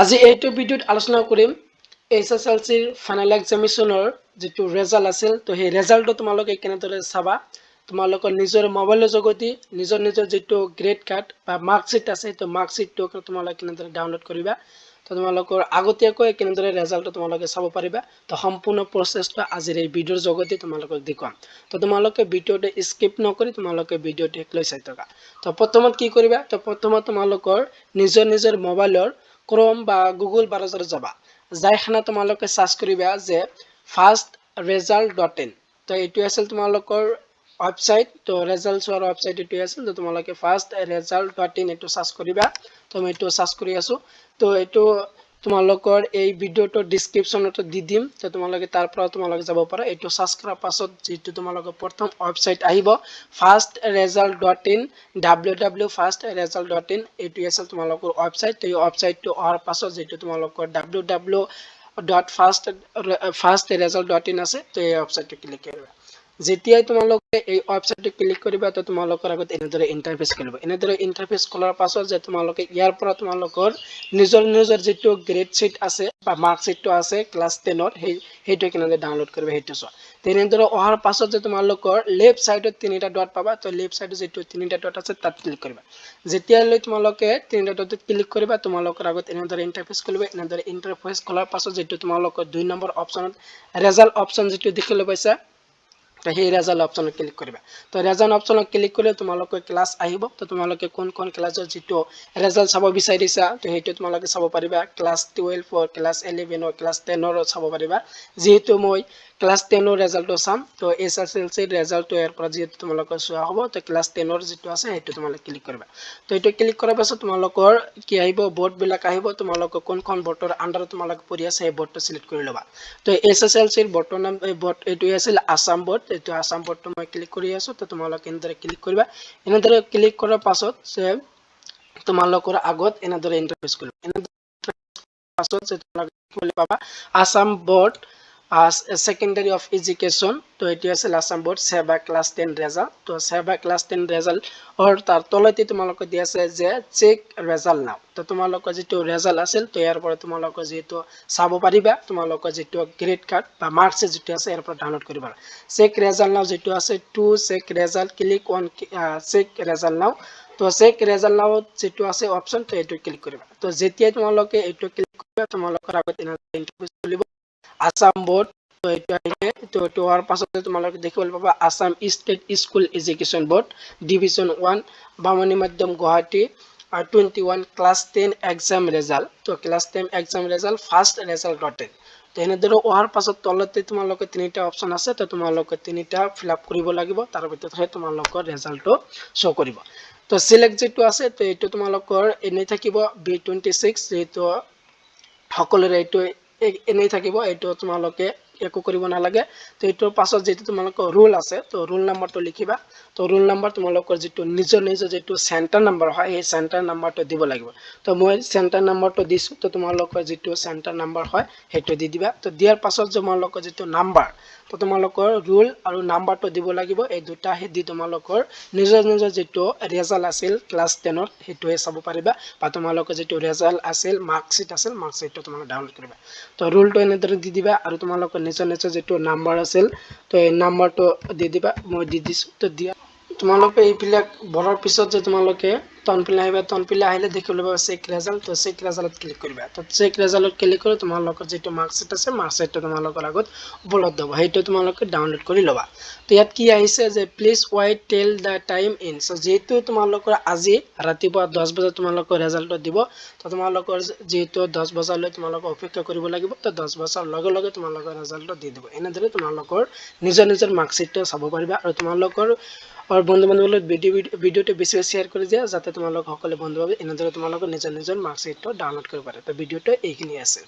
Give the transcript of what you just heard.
আজি এইটো ভিডিঅ'ত আলোচনা কৰিম এছএছএলচিৰ ফাইনেল এক্সামিনেশ্যনৰ যেটো ৰিজাল্ট আছিল তো সেই ৰিজাল্টটো তোমালোকে কেনেদৰে চাবা তোমালোকৰ নিজৰ মোবাইলৰ যোগেদি নিজৰ যেটো গ্ৰেড কাৰ্ড বা মাৰ্কশিট আছে তো মাৰ্কশিটটো তোমালোকে কেনেদৰে ডাউনলোড কৰিবা তো তোমালোকৰ আগতীয়াকৈ কেনেদৰে ৰিজাল্টটো তোমালোকে চাব পাৰিবা তো সম্পূৰ্ণ প্ৰচেছটো আজিৰ এই ভিডিঅ'ৰ যোগেদি তোমালোকক দেখুৱাম তো তোমালোকে ভিডিঅ'টো স্কিপ নকৰি তোমালোকে ভিডিঅ'টো লৈ চাই থাকা তো প্ৰথমত কি কৰিবা তো প্ৰথমত তোমালোকৰ নিজৰ মোবাইলৰ Chrome বা Google browser যাবা যাইখানা তোমালোকে সাৰ্চ কৰিবা যে fastresult.in তো এটো আছিল তোমালোকৰ ওয়েবসাইট তো ৰিজাল্টছৰ ওয়েবসাইট এটো আছিল তো তোমালোকে fastresult.in এটো সাৰ্চ কৰিবা তো মই এটো সাৰ্চ কৰি আছো তো এটো তোমালোকৰ এই ভিডিওটো ডেসক্ৰিপচনতে দি দিম তো তোমালোকে তাৰ পৰা তোমালোকে যাব পাৰা এটো সাৰ্চ কৰাৰ পাছত যেটো তোমালোকৰ প্ৰথম ওয়েবসাইট আহিব fastresult.in www.fastresult.in এটো আছিল তোমালোকৰ ওয়েবসাইট তো এই ওয়েবসাইটটো অহাৰ পাছত যেটো তোমালোকৰ www.fastresult.in আছে তো এই ওয়েবসাইটটো ক্লিক কৰিবা যেতিয়াই তোমালোকে এই ওয়েবসাইটটো ক্লিক কৰিবা তো তোমালোকৰ আগত এনেদৰে ইন্টাৰফেস খুলিব এনেদৰে ইন্টাৰফেস খোলাৰ পাছত যে তোমালোকে ইয়াৰ পৰা তোমালোকৰ নিজৰ যেটো গ্ৰেড শীট আছে বা মাৰ্ক শীটটো আছে ক্লাস 10 ৰ হেইটো কেনেদৰে ডাউনলোড কৰিবা হেইটো চোৱা তেনেদৰে অহাৰ পাছত যে তোমালোকৰ লেফট সাইডত তিনিটা ডট পাবা তো লেফট সাইডত যেটো তিনিটা ডট আছে তাত ক্লিক কৰিবা যেতিয়ালৈ তোমালোকে তিনিটা ডটত ক্লিক কৰিবা তোমালোকৰ আগত এনেদৰে ইন্টাৰফেস খুলিব এনেদৰে ইন্টাৰফেস খোলাৰ পাছত যেটো তোমালোকৰ 2 নম্বৰ অপচনত ৰিজাল্ট অপচন যেটো দেখিবলৈ পাইছা তো সেই ৰিজাল্ট অপচনত ক্লিক কৰিবা তো ৰিজাল্ট অপচনত ক্লিক কৰিলে তোমালোকৰ ক্লাস আহিব তো তোমালোকে কোন ক্লাসৰ যেটো ৰিজাল্ট চাব বিচাৰিছা তো হেইটো তোমালোকে চাব পাৰিবা ক্লাস 12 ৰ ক্লাস 11 ৰ ক্লাস 10 ৰ চাব পাৰিবা যেহেতু মই ক্লাস 10 ৰ ৰিজাল্টটো চাম তো এছএছএলচি ৰিজাল্টটো ইয়াৰ পৰা যেটো তোমালোকৰ চোৱা হ'ব তো ক্লাস 10 ৰ যেটো আছে হেইটো তোমালোকে ক্লিক কৰিবা তো এটো ক্লিক কৰাৰ পাছত তোমালোকৰ কি আহিব বোৰ্ড বিলাক আহিব তোমালোকৰ কোনখন বোৰ্ডৰ আন্ডাৰত তোমালোকে পঢ়ি আছে এই বোৰ্ডটো সিলেক্ট কৰি লবা তো এছএছএলচিৰ বোৰ্ডৰ নাম এই বোৰ্ড এটো আছিল আসাম বোৰ্ড এটো আসাম বোৰ্ডটো মই ক্লিক কৰি আছো তো তোমালোকে এনেদৰে ক্লিক কৰিবা এনেদৰে ক্লিক কৰাৰ পাছত যে তোমালোকৰ আগত এনেদৰে ইন্টাৰফেস কৰিবা এনেদৰে পাছত যে তোমালোকে খুলি পাবা Assam board secondary of education তো এটি আছে আসাম বোর্ড সেবা ক্লাস 10 রেজাল্ট তো সেবা ক্লাস 10 রেজাল্ট আর তার তলতে তোমালোকে দি আছে যে চেক রেজাল্ট নাও তো তোমালোকৰ যেটো ৰেজাল্ট আছিল তো ইয়াৰ পৰা তোমালোকে যেটো চাব পাৰিবা তোমালোকৰ যেটো গ্ৰেড কাৰ্ড বা মাৰ্কস যেটো আছে ইয়াৰ পৰা ডাউনলোড কৰিবা চেক রেজাল্ট নাও যেটো আছে to check result click on check result now তো চেক রেজাল্ট নাও যেটো আছে অপশন তো এটো ক্লিক কৰিবা তো যেতিয়া তোমালোকে এটো ক্লিক কৰিবা তোমালোকৰ আগত ইন্টাৰফেস খুলিব আসাম বোৰ্ড তো এটা আহিলে তো তোৰ পাছতে তোমালোকে দেখিবলৈ পাবা Assam state school education board division 1 Bamni মাধ্যম গুৱাহাটী 21 ক্লাস 10 এক্সাম ৰেজাল্ট তো ক্লাস 10 এক্সাম ৰেজাল্ট ফাৰ্স্ট ৰেজাল্ট.in তো এনেদৰে অহাৰ পাছত তলতে তোমালোকে তিনিটা অপচন আছে তো তোমালোকে তিনিটা ফিল আপ কৰিব লাগিব তাৰ ভিতৰত তোমালোকৰ ৰেজাল্টটো শো কৰিব তো সিলেক্ট যেটো আছে তো এটো তোমালোকৰ এনে থাকিব B26 যেটো সকলোৰে এটো এনেই থাকিব এটো তোমালোকে একো কৰিব নালাগে তো এটোৰ পাছত যেটো তোমালোকৰ ৰুল আছে তো ৰুল নাম্বাৰটো লিখিবা তো ৰুল নাম্বাৰ তোমালোকৰ যেটো নিজৰ যেটো সেন্টাৰ নাম্বাৰ হয় এই সেন্টাৰ নাম্বাৰটো দিব লাগিব তো মই সেন্টাৰ নাম্বাৰটো দিছো তো তোমালোকৰ যেটো সেন্টাৰ নাম্বাৰ হয় হেটো দি দিবা তো দিয়াৰ পাছত তোমালোকৰ যেটো নাম্বাৰ তো তোমালোকৰ ৰুল আৰু নাম্বাৰটো দিব লাগিব এই দুটা হে দি তোমালোকৰ নিজৰ যেটো ৰেজাল্ট আছিল ক্লাস 10 ৰ হেটোৱে চাব পাৰিবা বা তোমালোকৰ যেটো ৰেজাল্ট আছিল মাৰ্কশিট আছিল মাৰ্কশিটটো তোমালোকে ডাউনলোড কৰিবা তো ৰুলটো এনেদৰে দি দিবা আৰু তোমালোকৰ নিজৰ যেটো নাম্বাৰ আছিল তো এই নাম্বাৰটো দি দিবা মই দি দিছো তো দিয়া তোমালোকে এইবিলাক বৰৰ পিছত যে তোমালোকে তনপিলা আহিবা তনপিলা আহিলে দেখিবলৈ পাবা চেক রেজাল্ট তো চেক রেজাল্টত ক্লিক কৰিবা তো চেক ৰেজাল্টত ক্লিক কৰি তোমালোকৰ যেটো মাৰ্কশিট আছে মাৰ্কশিটটো তোমালোকৰ আগত উপলব্ধ হ'ব হেটো তোমালোকে ডাউনলোড কৰি লবা তো ইয়াত কি আহিছে যে প্লিজ ওয়েট টিল দা টাইম ইন সো যেটো তোমালোকৰ আজি ৰাতিপুৱা 10 বজাত তোমালোকৰ ৰেজাল্টটো দিব তো তোমালোকৰ যেটো 10 বজালৈ তোমালোকে অপেক্ষা কৰিব লাগিব তো 10 বজাৰ লগে লগে তোমালোকৰ ৰেজাল্টটো দি দিব এনেদৰে তোমালোকৰ নিজৰ মাৰ্কশিটটো চাব পাৰিবা আৰু তোমালোকৰ और बंधु बान्धव ভিডিওটো বেছি শেয়াৰ কৰি দিয়া যাতে তোমালোক সকলে বন্ধু ভাবে এনেদৰে তোমালোক নিজৰ মাৰ্কশিটটো ডাউনলোড কৰিব পাৰে তো ভিডিওটো এইখিনি আছে।